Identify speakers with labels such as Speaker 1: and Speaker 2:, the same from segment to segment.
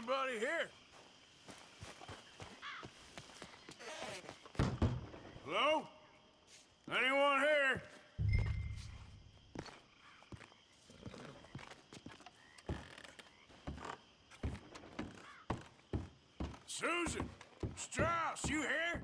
Speaker 1: anybody here? Hello? Anyone here? Susan! Strauss, you here?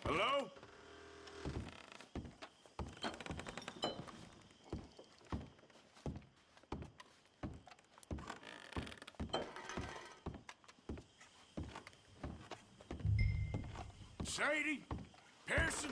Speaker 1: Hello? Sadie? Pearson?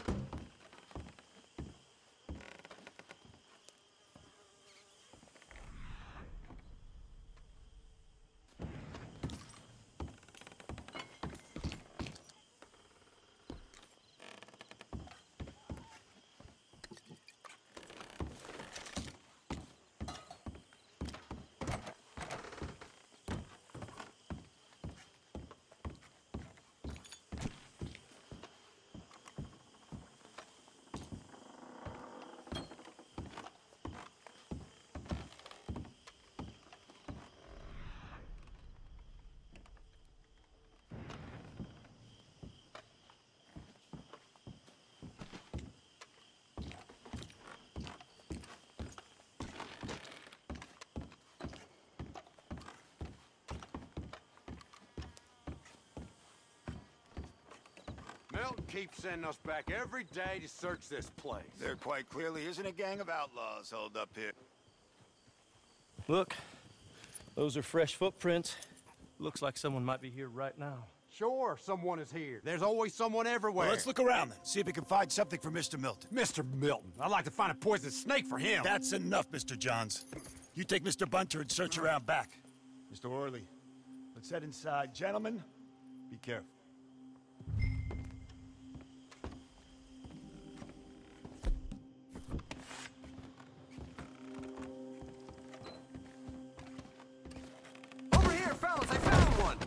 Speaker 2: Milton keeps sending us back every day to search this place.
Speaker 3: There quite clearly isn't a gang of outlaws holed up here.
Speaker 4: Look, those are fresh footprints. Looks like someone might be here right now.
Speaker 2: Sure, someone is here. There's always someone everywhere.
Speaker 3: Well, let's look around then, see if we can find something for Mr. Milton.
Speaker 2: Mr. Milton, I'd like to find a poisonous snake for him.
Speaker 3: That's enough, Mr. Johns. You take Mr. Bunter and search around back. Mr. Orley, let's head inside. Gentlemen, be careful.
Speaker 2: Over here, fellas, I found one.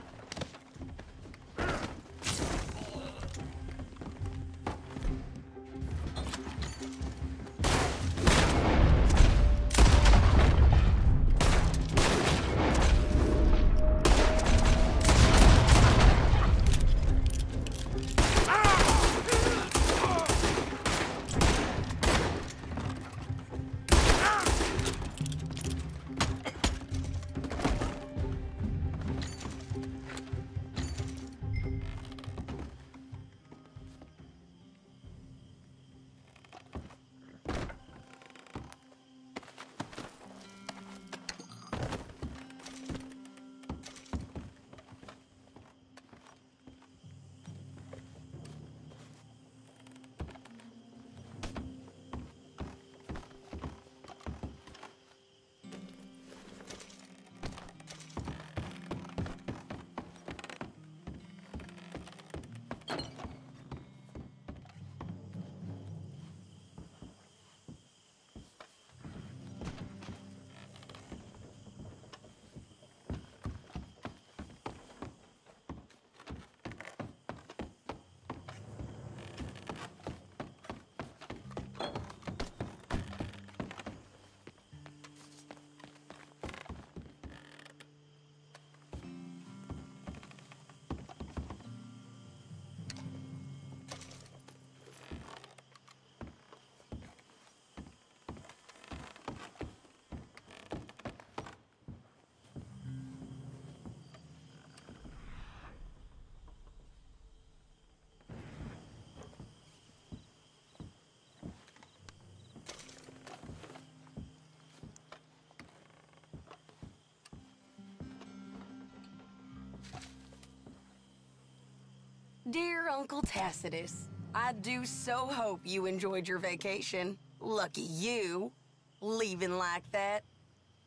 Speaker 5: Dear Uncle Tacitus, I do so hope you enjoyed your vacation. Lucky you, leaving like that.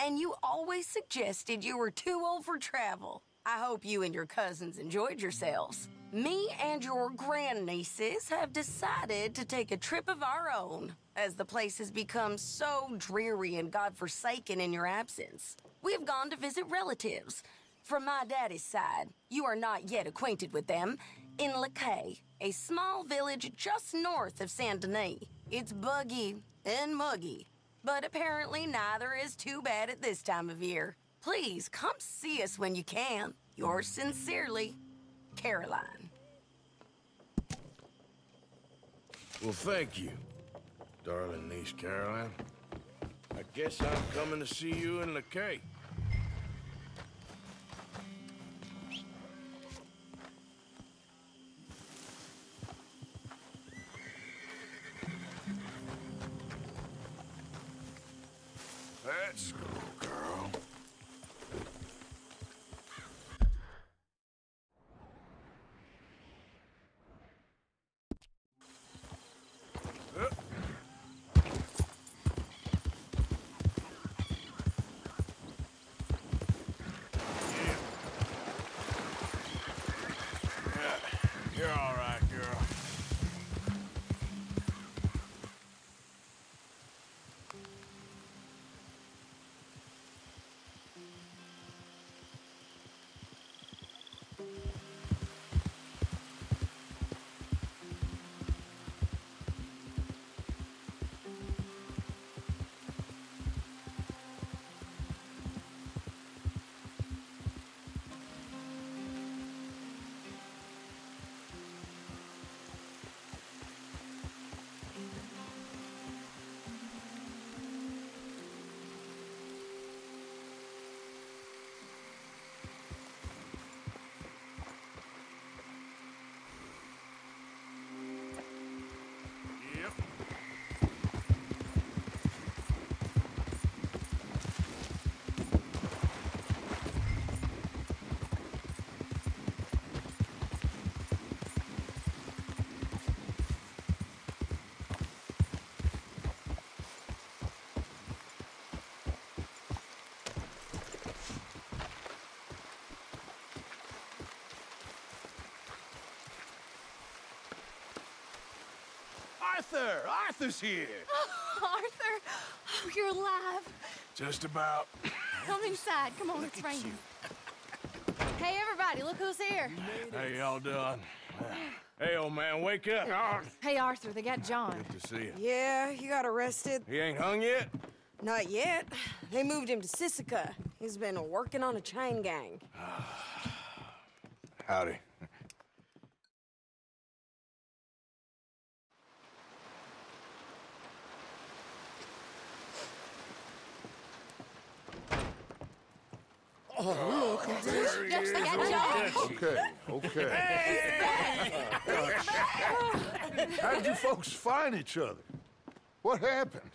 Speaker 5: And you always suggested you were too old for travel. I hope you and your cousins enjoyed yourselves. Me and your grandnieces have decided to take a trip of our own, as the place has become so dreary and godforsaken in your absence. We've gone to visit relatives. From my daddy's side, you are not yet acquainted with them, in Lacaille, a small village just north of Saint Denis. It's buggy and muggy, but apparently neither is too bad at this time of year. Please come see us when you can. Yours sincerely, Caroline.
Speaker 1: Well, thank you, darling niece Caroline. I guess I'm coming to see you in Lacaille. Let's go, girl. You're all right, girl. Yep.
Speaker 2: Arthur! Arthur's here!
Speaker 6: Arthur! Oh, you're alive.
Speaker 1: Just about.
Speaker 6: Come inside. Come on, it's raining. Hey, everybody, look who's here.
Speaker 1: How y'all doing? Hey, old man, wake up.
Speaker 6: Hey, Arthur, they got John.
Speaker 1: Good to see you.
Speaker 5: Yeah, he got arrested.
Speaker 1: He ain't hung yet?
Speaker 5: Not yet. They moved him to Sisika. He's been working on a chain gang.
Speaker 1: Howdy.
Speaker 6: Yes, they got John.
Speaker 7: Okay. How did you folks find each other? What happened?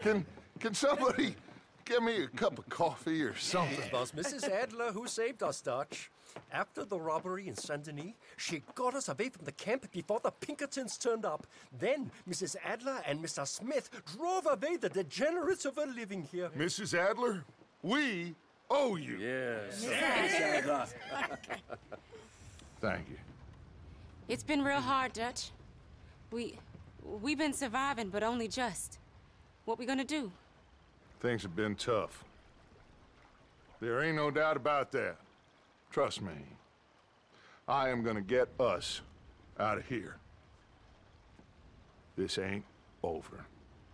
Speaker 7: Can somebody give me a cup of coffee or something?
Speaker 8: It was Mrs. Adler who saved us, Dutch. After the robbery in Saint Denis, she got us away from the camp before the Pinkertons turned up. Then Mrs. Adler and Mr. Smith drove away the degenerates who were living here.
Speaker 7: Mrs. Adler, we owe you.
Speaker 8: Yes.
Speaker 7: Thank you.
Speaker 9: It's been real hard, Dutch. We've been surviving, but only just. What we gonna do?
Speaker 7: Things have been tough. There ain't no doubt about that. Trust me. I am gonna get us out of here. This ain't over.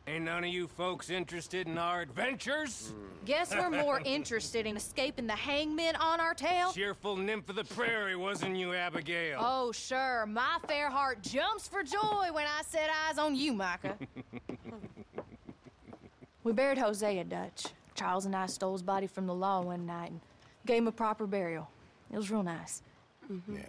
Speaker 10: Ain't none of you folks interested in our adventures?
Speaker 6: Guess we're more interested in escaping the hangmen on our tail.
Speaker 10: Cheerful nymph of the prairie, wasn't you, Abigail?
Speaker 6: Oh, sure. My fair heart jumps for joy when I set eyes on you, Micah. We buried Hosea, Dutch. Charles and I stole his body from the law one night and gave him a proper burial. It was real nice.
Speaker 1: Yeah.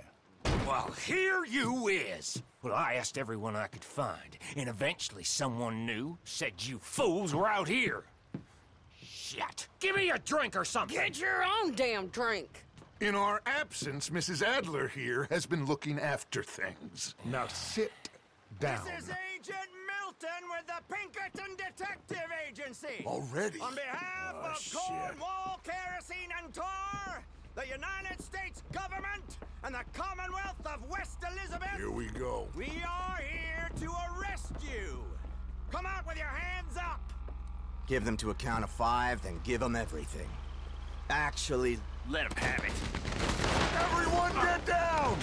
Speaker 11: Well, here you is. Well, I asked everyone I could find, and eventually someone new said you fools were out here. Shit. Give me a drink or something.
Speaker 5: Get your own damn drink.
Speaker 7: In our absence, Mrs. Adler here has been looking after things. Now sit down.
Speaker 2: This is Agent Milton with the Pinkerton Detective Agency.
Speaker 7: Already?
Speaker 2: On behalf of
Speaker 1: shit.
Speaker 2: Cornwall, Kerosene, and Tar, the United States government and the Commonwealth of West Elizabeth.
Speaker 7: Here we go.
Speaker 2: We are here to arrest you. Come out with your hands up.
Speaker 12: Give them to a count of 5, then give them everything. Actually, let them have it.
Speaker 7: Everyone get down!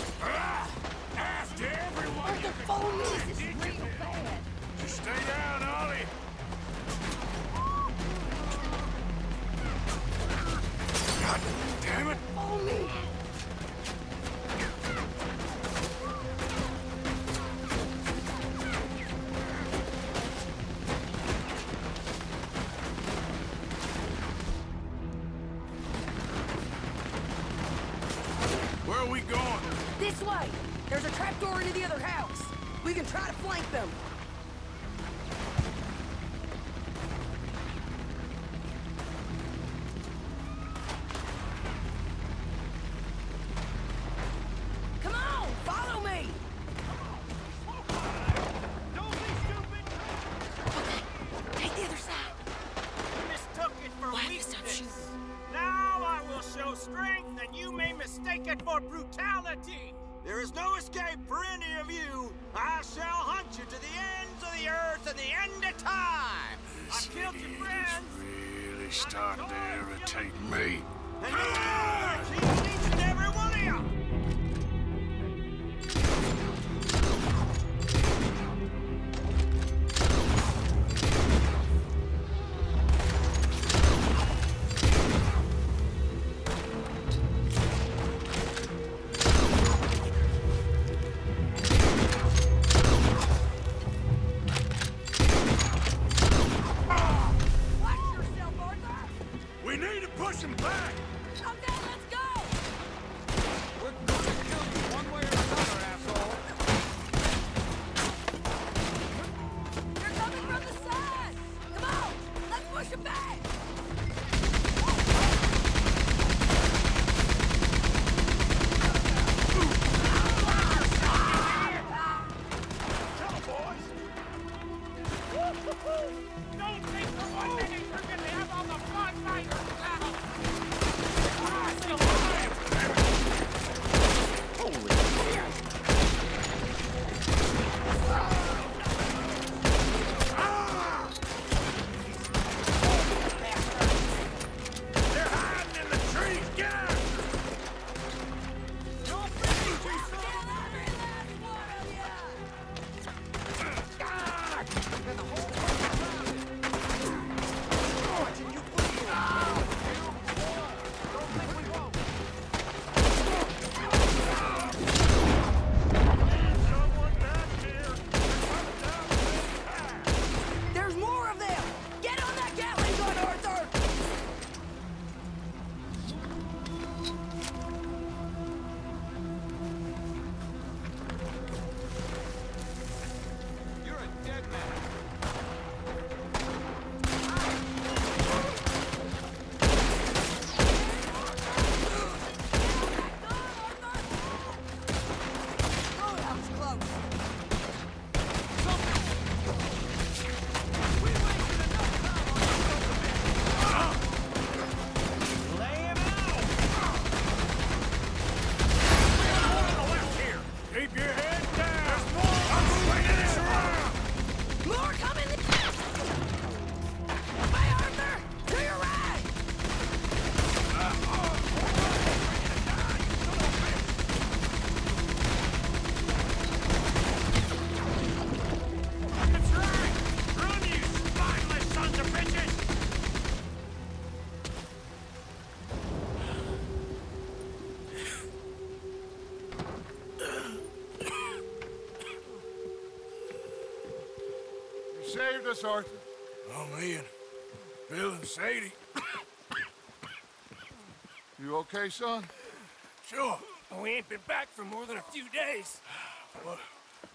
Speaker 1: Ask everyone!
Speaker 5: What the phone is real bad.
Speaker 1: Just stay down, Ollie. God damn it!
Speaker 5: Follow me.
Speaker 1: Where are we going?
Speaker 5: This way. There's a trapdoor into the other house. We can try to flank them. Come on, follow me.
Speaker 2: Don't be stupid.
Speaker 5: Okay, take the other side.
Speaker 13: You mistook it for
Speaker 5: Why
Speaker 13: weakness.
Speaker 5: stop shooting?
Speaker 13: Now I will show strength, and you may mistake it for brutality.
Speaker 2: There is no escape for any of you. I shall hunt you to the ends of the earth and the end of time.
Speaker 13: I've killed your friends.
Speaker 1: Really starting to irritate me.
Speaker 2: And you will keep each and every one of you.
Speaker 5: Watch yourself, Arthur.
Speaker 1: We need to push him back!
Speaker 5: Okay, let's go.
Speaker 2: We're gonna kill you one way or another, asshole.
Speaker 5: They're coming from the side. Come on, let's push them back.
Speaker 13: Don't think for 1 minute you're going to have all the fun by yourself.
Speaker 1: They're hiding in the trees! Get out!
Speaker 5: There's more of them. Get on that Gatling gun, Arthur.
Speaker 2: You're a dead man.
Speaker 5: Oh, that was close.
Speaker 1: Keep your head down! I'm swinging this around!
Speaker 5: More coming! Hey, Arthur! To your right!
Speaker 1: That's right! Run, you spineless sons of bitches!
Speaker 7: You saved us, Arthur.
Speaker 1: Oh, me and Bill and Sadie.
Speaker 7: You okay, son?
Speaker 1: Sure.
Speaker 10: We ain't been back for more than a few days.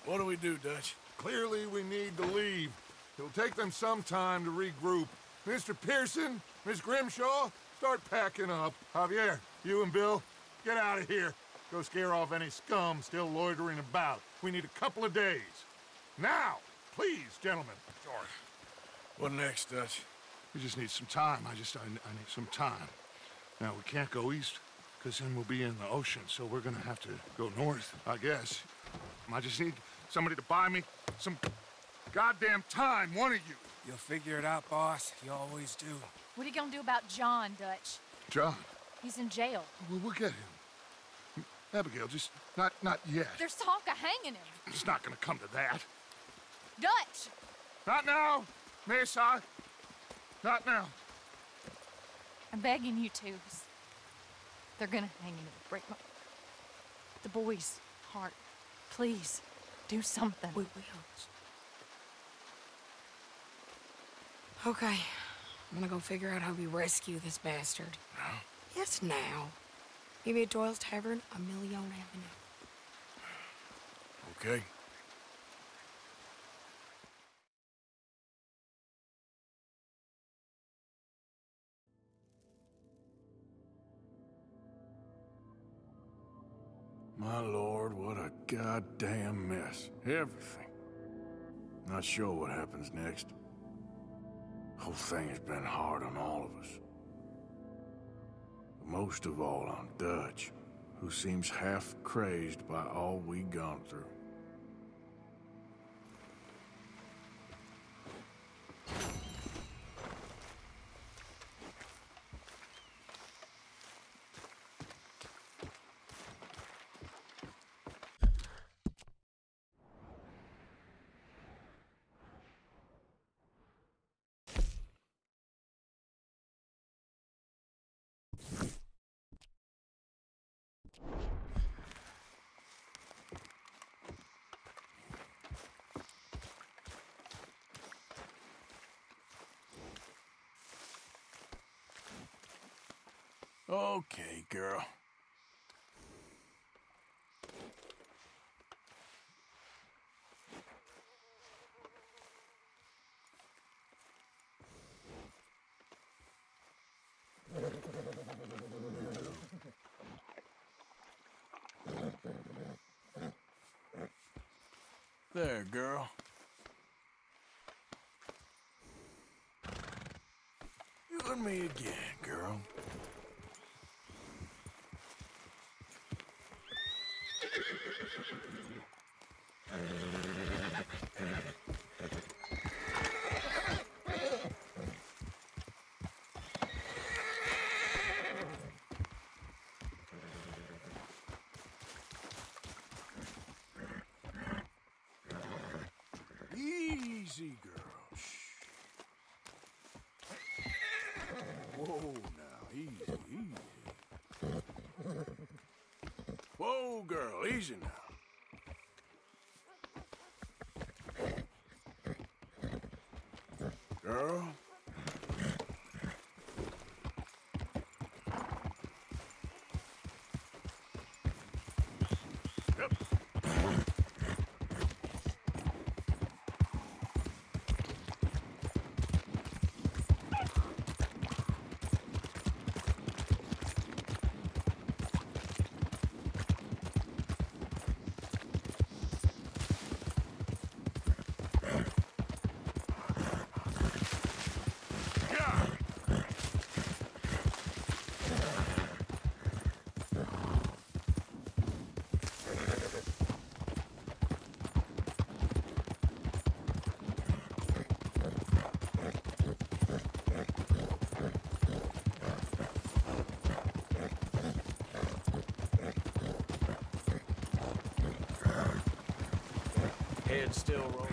Speaker 1: What do we do, Dutch?
Speaker 7: Clearly, we need to leave. It'll take them some time to regroup. Mr. Pearson, Miss Grimshaw, start packing up. Javier, you and Bill, get out of here. Go scare off any scum still loitering about. We need a couple of days. Now, please, gentlemen. Sorry.
Speaker 1: What next, Dutch?
Speaker 7: We just need some time. I need some time. Now, we can't go east, because then we'll be in the ocean, so we're gonna have to go north, I guess. I just need somebody to buy me some goddamn time, one of you.
Speaker 13: You'll figure it out, boss. You always do.
Speaker 6: What are you gonna do about John, Dutch?
Speaker 7: John?
Speaker 6: He's in jail.
Speaker 7: We'll get him. Abigail, just not yet.
Speaker 6: There's talk of hanging him.
Speaker 7: It's not gonna come to that.
Speaker 6: Dutch!
Speaker 7: Not now, Miss. Not now.
Speaker 6: I'm begging you to. They're gonna hang him. It'll break the boy's heart. Please, do something.
Speaker 5: We will. Okay. I'm gonna go figure out how we rescue this bastard.
Speaker 1: Now?
Speaker 5: Yes, now. Meet me at Doyle's Tavern on Million Avenue.
Speaker 1: Okay. My lord, what a goddamn mess. Everything. Not sure what happens next. Whole thing has been hard on all of us. But most of all on Dutch, who seems half crazed by all we've gone through. Okay, girl. There, girl. You and me again, girl. Easy, girl. Shh. Whoa, now, easy, easy. Whoa, girl, easy now. Girl. Yep. Head still rolling.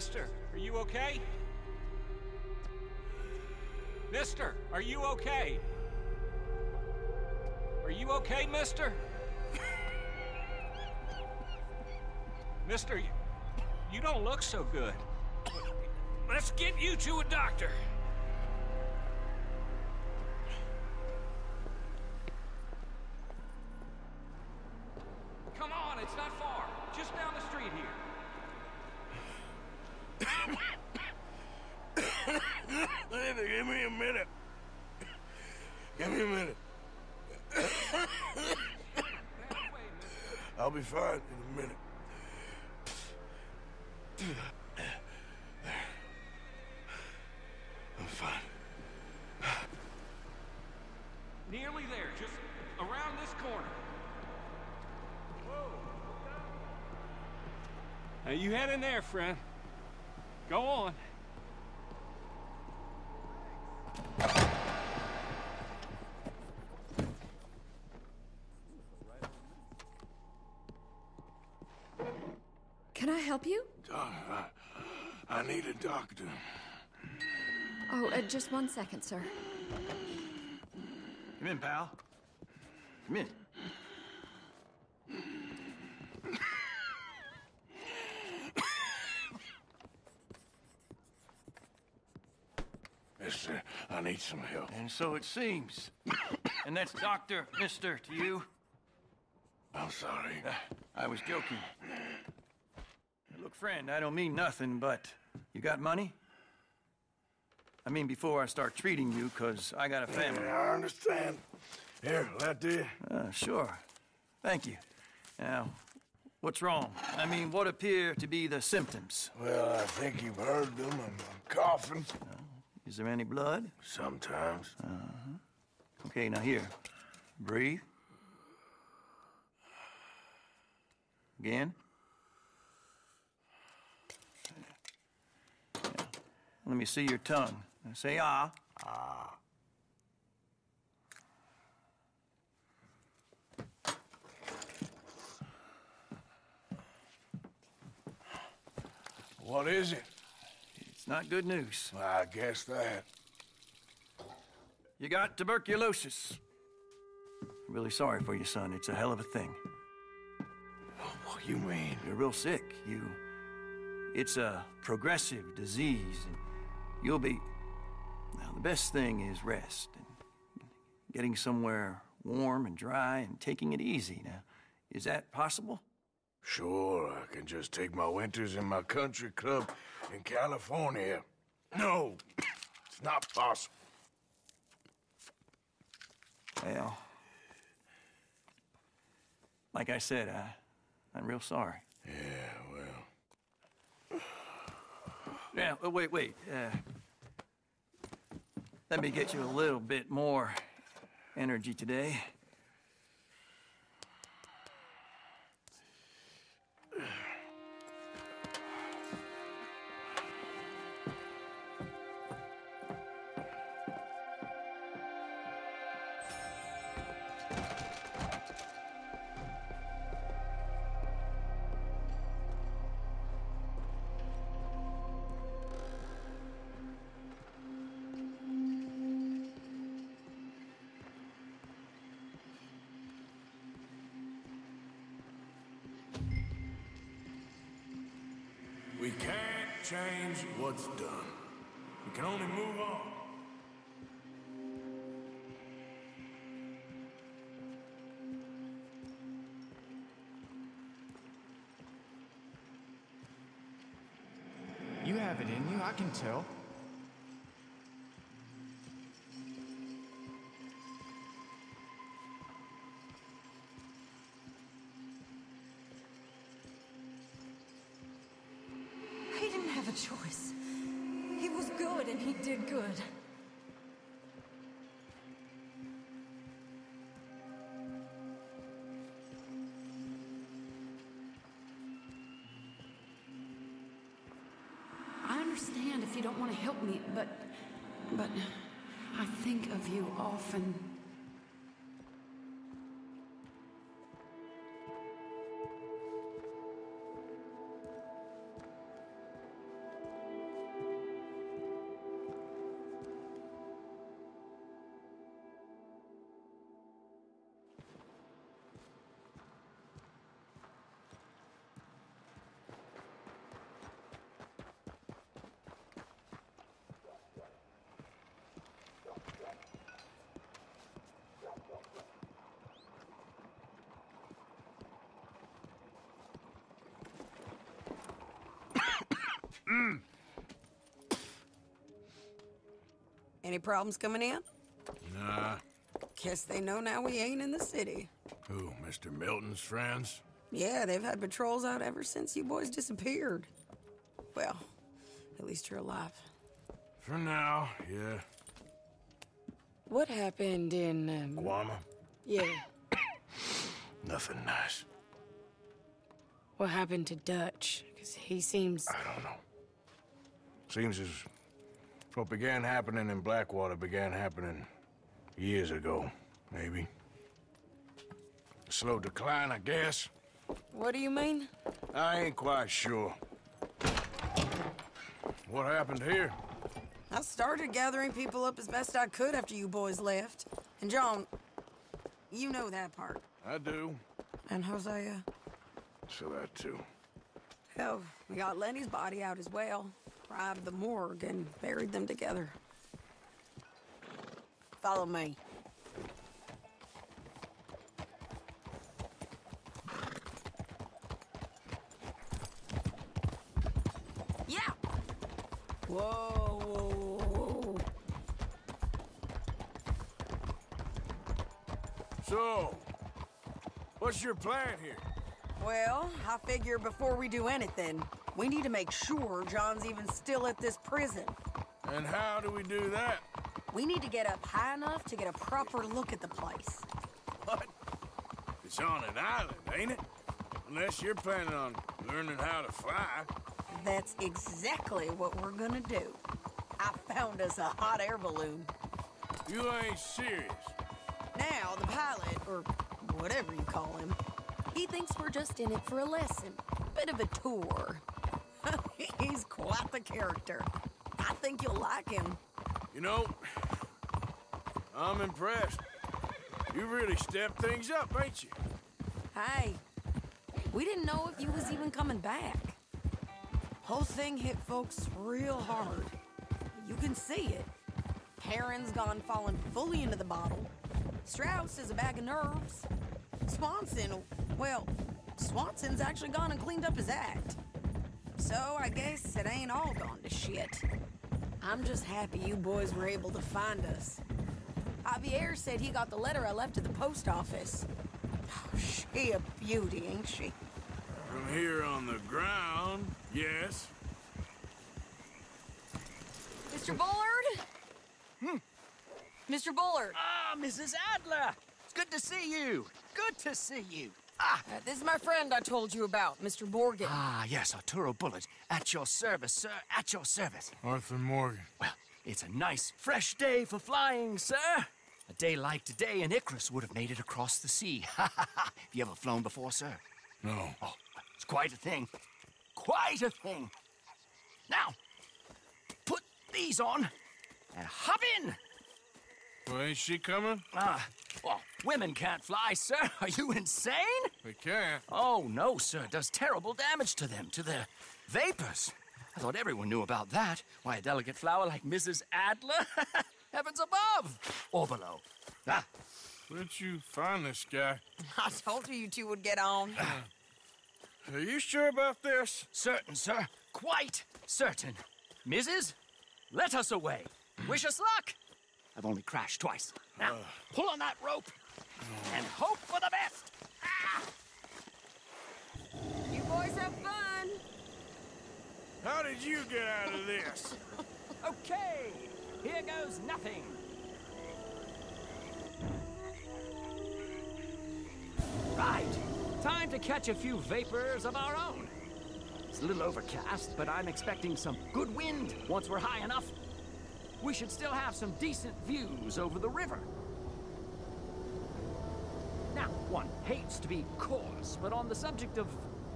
Speaker 10: Mister, are you okay? Mister, are you okay? Are you okay, mister? Mister, you don't look so good. Let's get you to a doctor. Come on, it's not far. Just down the street here.
Speaker 1: Give me a minute. Give me a minute. I'll be fine in a minute. I'm fine.
Speaker 10: Nearly there, just around this corner. Now you head in there, friend. Go on.
Speaker 14: Can I help you?
Speaker 1: I need a doctor.
Speaker 14: Oh, just 1 second, sir.
Speaker 4: Come in, pal. Come in.
Speaker 1: Mister, I need some help.
Speaker 4: And so it seems. And that's Dr. Mister to you?
Speaker 1: I'm sorry.
Speaker 4: I was joking. Look, friend, I don't mean nothing, but you got money? I mean, before I start treating you, 'cause I got a family.
Speaker 1: Yeah, I understand. Here, that do you?
Speaker 4: Sure. Thank you. Now, what's wrong? I mean, what appear to be the symptoms?
Speaker 1: Well, I think you've heard them. I'm coughing.
Speaker 4: Is there any blood?
Speaker 1: Sometimes.
Speaker 4: Okay, now here. Breathe. Again. Let me see your tongue. Now say ah.
Speaker 1: Ah. What is it?
Speaker 4: It's not good news.
Speaker 1: I guess that.
Speaker 4: You got tuberculosis. I'm really sorry for you, son. It's a hell of a thing.
Speaker 1: What you mean?
Speaker 4: You're real sick. It's a progressive disease, and you'll be... Now, the best thing is rest, and getting somewhere warm and dry, and taking it easy. Now, is that possible?
Speaker 1: Sure, I can just take my winters in my country club in California. No, it's not possible.
Speaker 4: Well, like I said, I'm real sorry.
Speaker 1: Yeah, well...
Speaker 4: Yeah, wait. Let me get you a little bit more energy today.
Speaker 1: We can't change what's done. We can only move on.
Speaker 15: You have it in you, I can tell.
Speaker 14: He didn't have a choice. He was good and he did good. I understand if you don't want to help me, but I think of you often.
Speaker 16: Any problems coming in?
Speaker 1: Nah.
Speaker 16: Guess they know now we ain't in the city.
Speaker 1: Who, Mr. Milton's friends?
Speaker 16: Yeah, they've had patrols out ever since you boys disappeared. Well, at least you're alive.
Speaker 1: For now, yeah.
Speaker 16: What happened in,
Speaker 1: Guama?
Speaker 16: Yeah.
Speaker 1: Nothing nice.
Speaker 16: What happened to Dutch? Because he seems...
Speaker 1: I don't know. Seems as what began happening in Blackwater began happening years ago, maybe. A slow decline, I guess.
Speaker 16: What do you mean?
Speaker 1: I ain't quite sure. What happened here?
Speaker 16: I started gathering people up as best I could after you boys left. And John, you know that part.
Speaker 1: I do.
Speaker 16: And Hosea?
Speaker 1: So that too.
Speaker 16: Hell, we got Lenny's body out as well. Robbed the morgue and buried them together. Follow me. Yeah! Whoa, whoa, whoa.
Speaker 1: So, what's your plan here?
Speaker 16: Well, I figure before we do anything, we need to make sure John's even still at this prison.
Speaker 1: And how do we do that?
Speaker 16: We need to get up high enough to get a proper look at the place.
Speaker 1: What? It's on an island, ain't it? Unless you're planning on learning how to fly.
Speaker 16: That's exactly what we're gonna do. I found us a hot air balloon.
Speaker 1: You ain't serious.
Speaker 16: Now, the pilot, or whatever you call him, he thinks we're just in it for a lesson. Bit of a tour. He's quite the character. I think you'll like him.
Speaker 1: You know, I'm impressed. You really stepped things up, ain't you?
Speaker 16: Hey, we didn't know if you was even coming back. Whole thing hit folks real hard. You can see it. Heron's gone falling fully into the bottle. Strauss is a bag of nerves. Swanson's actually gone and cleaned up his act. So I guess it ain't all gone to shit. I'm just happy you boys were able to find us. Javier said he got the letter I left at the post office. Oh, she a beauty, ain't she?
Speaker 1: From here on the ground, yes.
Speaker 16: Mr. Bullard? Mr. Bullard.
Speaker 17: Ah, Mrs. Adler. It's good to see you. Good to see you.
Speaker 16: This is my friend I told you about, Mr. Morgan.
Speaker 17: Ah, yes, Arturo Bullard. At your service, sir. At your service.
Speaker 1: Arthur Morgan.
Speaker 17: Well, it's a nice, fresh day for flying, sir. A day like today, and Icarus would have made it across the sea. Have you ever flown before, sir?
Speaker 1: No.
Speaker 17: Oh, it's quite a thing. Quite a thing. Now, put these on and hop in.
Speaker 1: Well, ain't she coming?
Speaker 17: Well, women can't fly, sir. Are you insane?
Speaker 1: We can't.
Speaker 17: Oh, no, sir. It does terrible damage to them, to their vapors. I thought everyone knew about that. Why, a delicate flower like Mrs. Adler? Heavens above! Or below.
Speaker 1: Where'd you find this guy?
Speaker 16: I told you two would get on.
Speaker 1: Are you sure about this?
Speaker 17: Certain, sir. Quite certain. Mrs., let us away. Wish us luck. I've only crashed twice. Now, pull on that rope and hope for the best.
Speaker 16: You boys have fun.
Speaker 1: How did you get out of this?
Speaker 17: Okay, here goes nothing. Right, time to catch a few vapors of our own. It's a little overcast, but I'm expecting some good wind once we're high enough. We should still have some decent views over the river. Now, one hates to be coarse, but on the subject of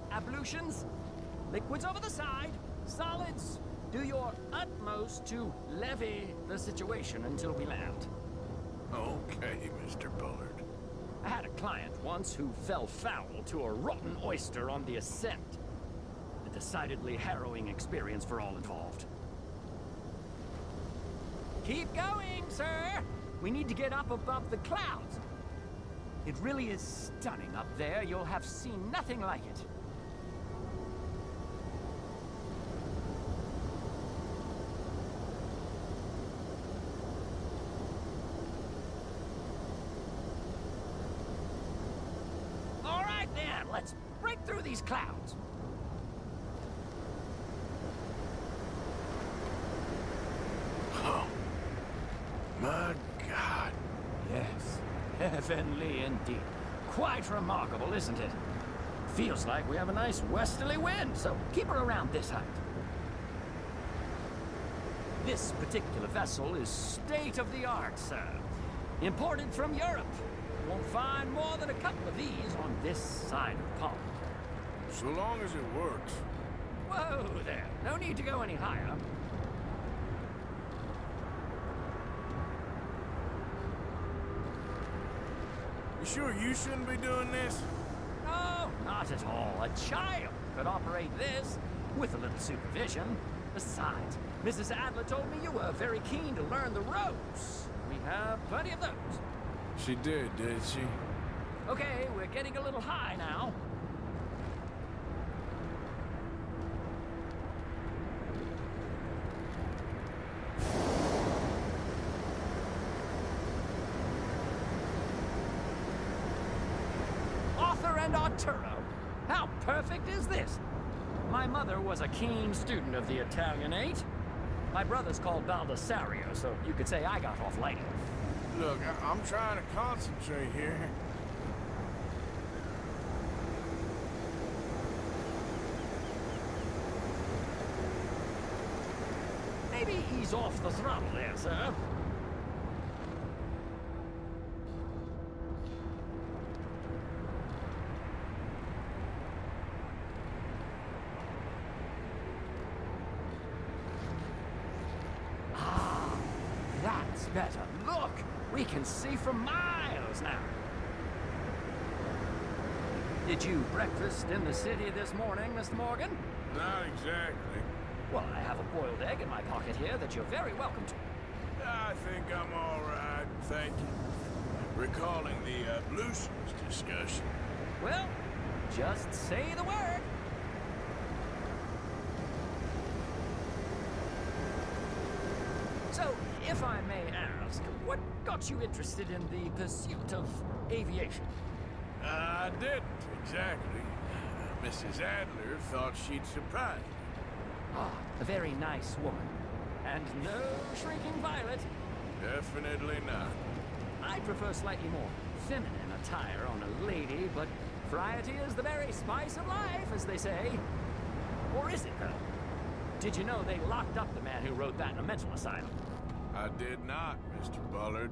Speaker 17: ablutions, liquids over the side, solids, do your utmost to levy the situation until we land.
Speaker 1: Okay, Mr. Bullard.
Speaker 17: I had a client once who fell foul to a rotten oyster on the ascent. A decidedly harrowing experience for all involved. Keep going, sir! We need to get up above the clouds. It really is stunning up there. You'll have seen nothing like it. these clouds.
Speaker 1: Oh, my God.
Speaker 17: Yes, heavenly indeed. Quite remarkable, isn't it? Feels like we have a nice westerly wind, so keep her around this height. This particular vessel is state-of-the-art, sir. Imported from Europe. Won't find more than a couple of these on this side of the pond.
Speaker 1: So long as it works.
Speaker 17: Whoa there. No need to go any higher.
Speaker 1: You sure you shouldn't be doing this?
Speaker 17: No, not at all. A child could operate this with a little supervision. Besides, Mrs. Adler told me you were very keen to learn the ropes. We have plenty of those.
Speaker 1: She did she?
Speaker 17: Okay, we're getting a little high now. Arthur and Arturo. How perfect is this? My mother was a keen student of the Italianate. My brother's called Baldessario, so you could say I got off light.
Speaker 1: Look, I'm trying to concentrate here.
Speaker 17: Maybe ease off the throttle there, sir. That's better. Look! We can see for miles now. Did you breakfast in the city this morning, Mr. Morgan?
Speaker 1: Not exactly.
Speaker 17: Well, I have a boiled egg in my pocket here that you're very welcome to.
Speaker 1: I think I'm all right, thank you. Recalling the ablutions discussion.
Speaker 17: Well, just say the word. So, if I may ask, what got you interested in the pursuit of aviation?
Speaker 1: I didn't, exactly. Mrs. Adler thought she'd surprise me.
Speaker 17: Ah, a very nice woman. And no shrinking violet.
Speaker 1: Definitely not.
Speaker 17: I prefer slightly more feminine attire on a lady, but variety is the very spice of life, as they say. Or is it, though? Did you know they locked up the man who wrote that in a mental asylum?
Speaker 1: I did not, Mr. Bullard.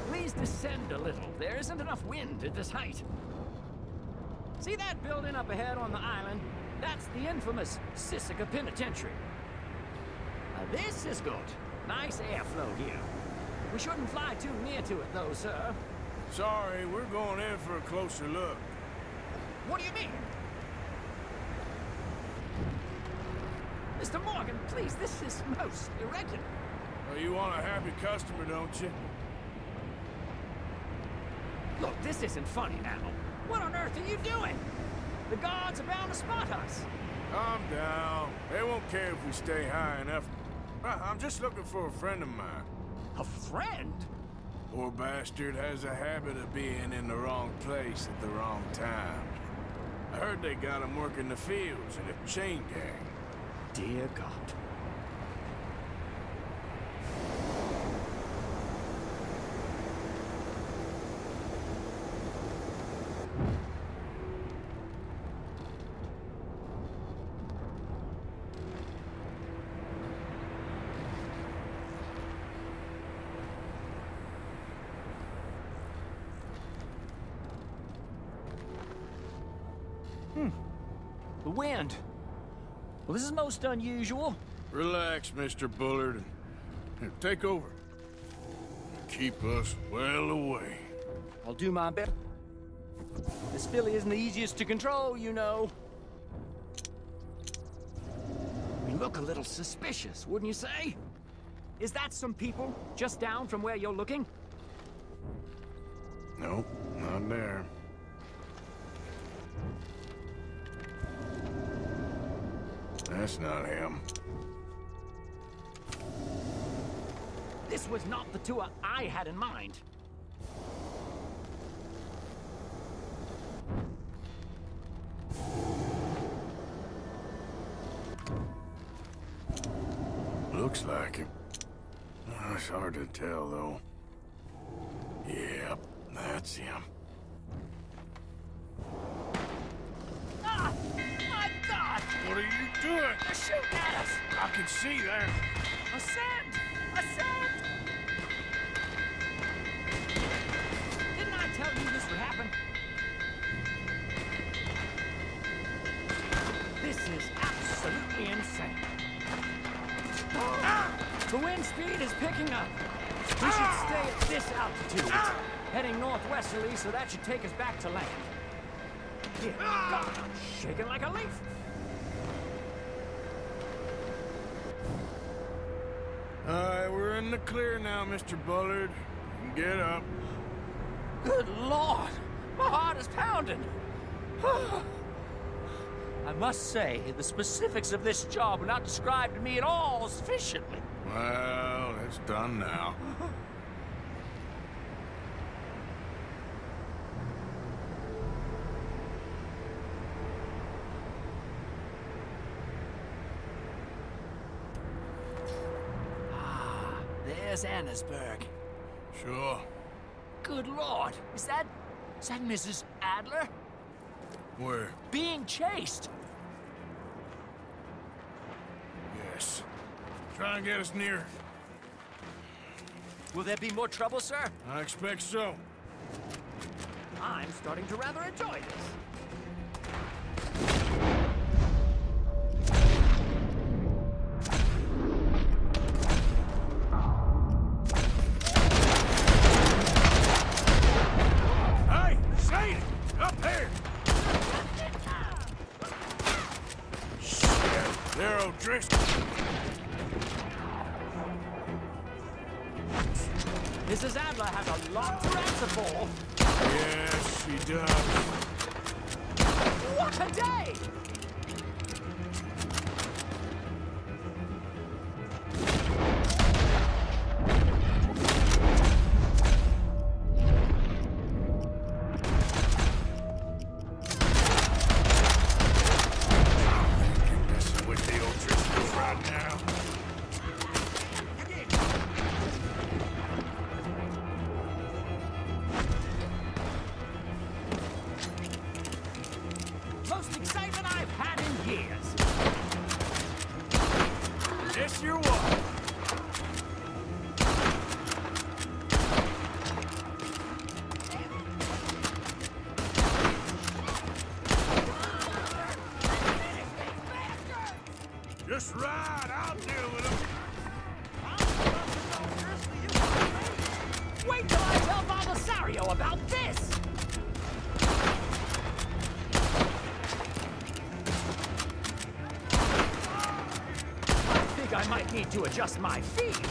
Speaker 17: Please descend a little. There isn't enough wind at this height. See that building up ahead on the island? That's the infamous Sisika Penitentiary. Now this is good. Nice airflow here. We shouldn't fly too near to it, though, sir.
Speaker 1: Sorry, we're going in for a closer look.
Speaker 17: What do you mean? Mr. Morgan, please, this is most irregular.
Speaker 1: Well, you want a happy customer, don't you?
Speaker 17: Look, this isn't funny now. What on earth are you doing? The guards are bound to spot us.
Speaker 1: Calm down. They won't care if we stay high enough. I'm just looking for a friend of mine.
Speaker 17: A friend?
Speaker 1: Poor bastard has a habit of being in the wrong place at the wrong time. I heard they got him working the fields in a chain gang.
Speaker 17: Dear God. The wind. Well, this is most unusual.
Speaker 1: Relax, Mr. Bullard. Here, take over. Keep us well away.
Speaker 17: I'll do my best. This filly isn't the easiest to control, you know. You look a little suspicious, wouldn't you say? Is that some people just down from where you're looking?
Speaker 1: Nope, not there. That's not him.
Speaker 17: This was not the tour I had in mind.
Speaker 1: Looks like him. It's hard to tell, though. Yep, that's him.
Speaker 17: Ah! My God!
Speaker 1: What are you doing?
Speaker 17: They're shooting at us!
Speaker 1: I can see there.
Speaker 17: Ascend! Ascend! Didn't I tell you this would happen? This is absolutely insane. The wind speed is picking up. We should stay at this altitude, heading northwesterly, so that should take us back to land. Dear God, I'm shaking like a leaf.
Speaker 1: All right, we're in the clear now, Mr. Bullard. Get up.
Speaker 17: Good Lord, my heart is pounding. I must say, the specifics of this job were not described to me at all sufficiently.
Speaker 1: Well, it's done now.
Speaker 17: There's Annesburg.
Speaker 1: Sure.
Speaker 17: Good Lord, is that Mrs. Adler?
Speaker 1: Where?
Speaker 17: Being chased.
Speaker 1: Yes. Try and get us near.
Speaker 17: Will there be more trouble, sir?
Speaker 1: I expect so.
Speaker 17: I'm starting to rather enjoy this.
Speaker 1: Hey, Shane! Up here! Shit, there, O'Driscoll.
Speaker 17: Mrs. Adler has a lot to answer for.
Speaker 1: Yes, she does.
Speaker 17: What a day!
Speaker 1: Messing with the O'Driscolls right now.
Speaker 17: Most excitement I've had in years.
Speaker 1: Yes, you are. Just ride, I'll deal with them.
Speaker 17: Wait till I tell Belisario about this! I think I might need to adjust my feet.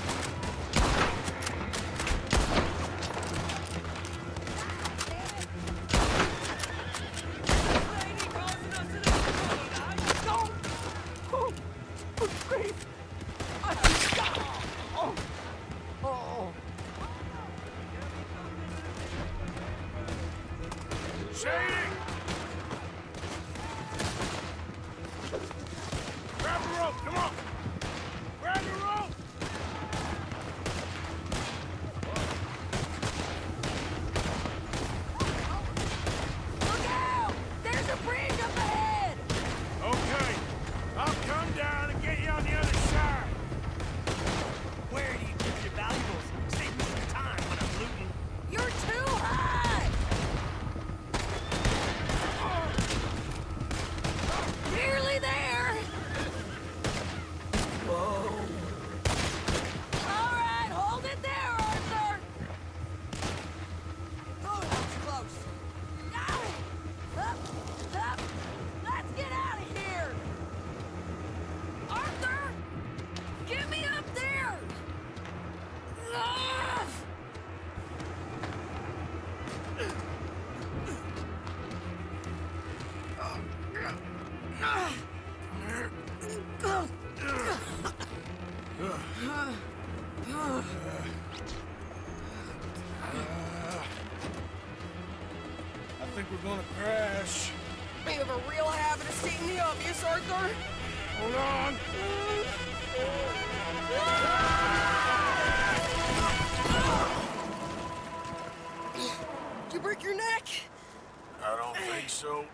Speaker 17: Oh, good grief. Oh. Oh.
Speaker 1: Shady! Grab the rope, come on! Grab the rope!
Speaker 16: Look out! There's a bridge up ahead!
Speaker 1: Okay, I'll come down and get you on the other side.
Speaker 2: Where do you keep your valuables? Save me some time when I'm looting.
Speaker 16: You're too high!
Speaker 1: think we're gonna crash.
Speaker 16: We have a real habit of stating the obvious, Arthur.
Speaker 1: Hold on.
Speaker 16: Did you break your neck?
Speaker 1: I don't think so.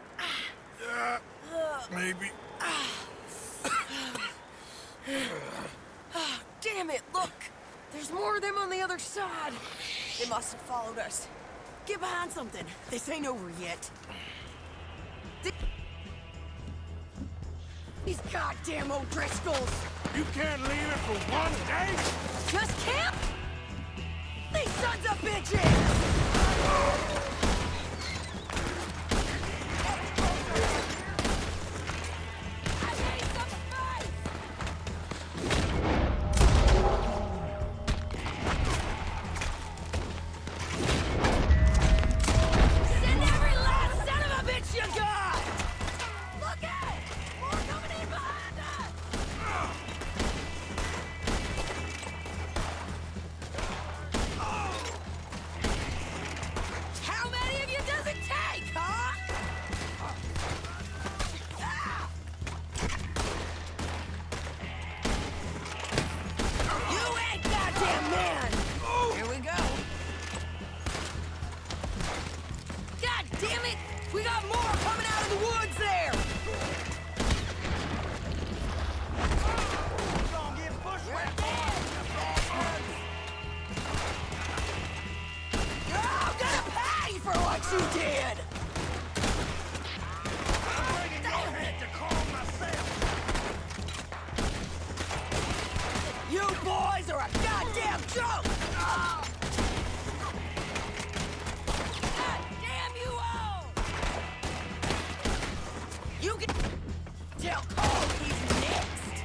Speaker 1: Maybe.
Speaker 16: Damn it, look! There's more of them on the other side. They must have followed us. Get behind something. This ain't over yet. These goddamn O'Driscolls!
Speaker 1: You can't leave it for one day?
Speaker 16: Just camp? These sons of bitches! You did! You boys are a goddamn joke! God damn you all! You can tell Cole he's next!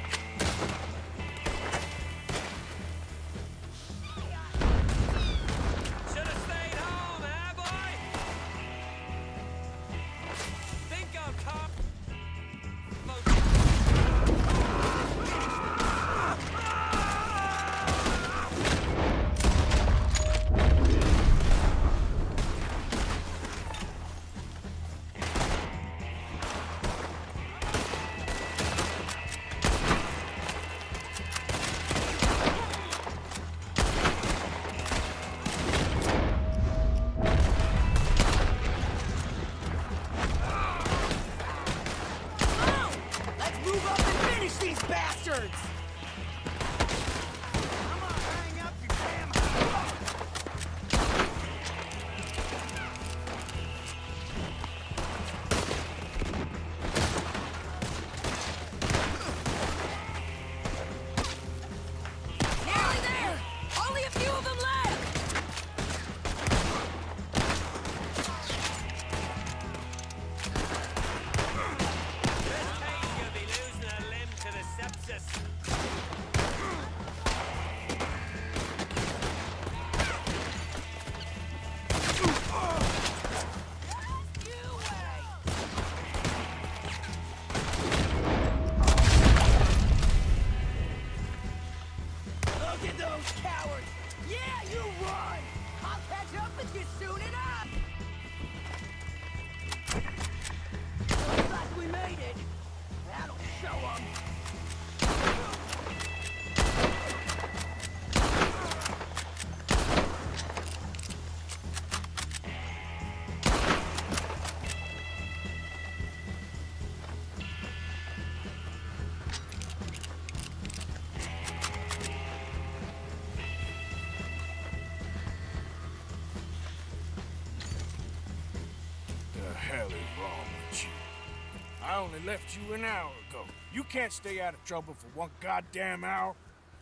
Speaker 1: I only left you an hour ago. You can't stay out of trouble for one goddamn hour.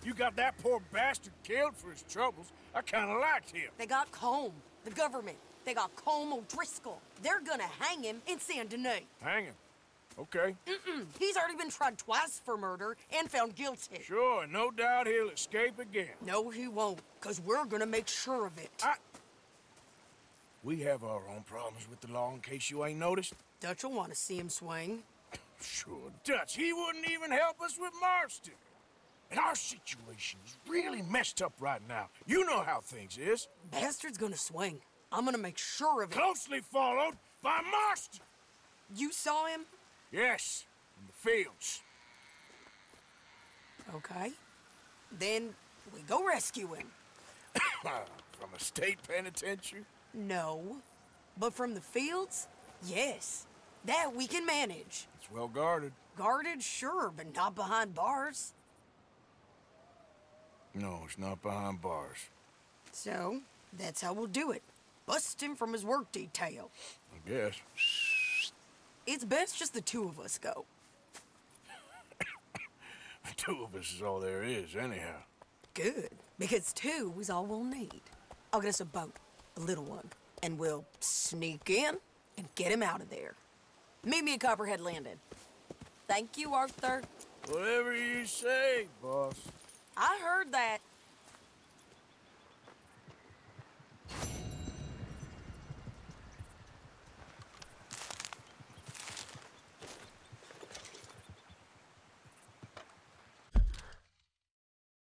Speaker 1: You got that poor bastard killed for his troubles. I kinda liked him.
Speaker 16: They got Colm, the government. They got Colm O'Driscoll. They're gonna hang him in Saint Denis.
Speaker 1: Hang him? Okay.
Speaker 16: He's already been tried twice for murder and found guilty.
Speaker 1: Sure, no doubt he'll escape again.
Speaker 16: No, he won't, because we're gonna make sure of it.
Speaker 1: We have our own problems with the law, in case you ain't noticed.
Speaker 16: Dutch will want to see him swing.
Speaker 1: Sure, Dutch. He wouldn't even help us with Marston. And our situation is really messed up right now. You know how things is.
Speaker 16: Bastard's gonna swing. I'm gonna make sure of it.
Speaker 1: Closely followed by Marston!
Speaker 16: You saw him?
Speaker 1: Yes, in the fields.
Speaker 16: Okay. Then we go rescue him.
Speaker 1: From a state penitentiary?
Speaker 16: No. But from the fields? Yes. That we can manage.
Speaker 1: It's well guarded.
Speaker 16: Guarded, sure, but not behind bars.
Speaker 1: No, it's not behind bars.
Speaker 16: So, that's how we'll do it. Bust him from his work detail.
Speaker 1: I guess.
Speaker 16: It's best just the two of us go.
Speaker 1: The two of us is all there is, anyhow.
Speaker 16: Good, because two is all we'll need. I'll get us a boat, a little one, and we'll sneak in and get him out of there. Meet me at Copperhead Landing. Thank you, Arthur.
Speaker 1: Whatever you say, boss.
Speaker 16: I heard that.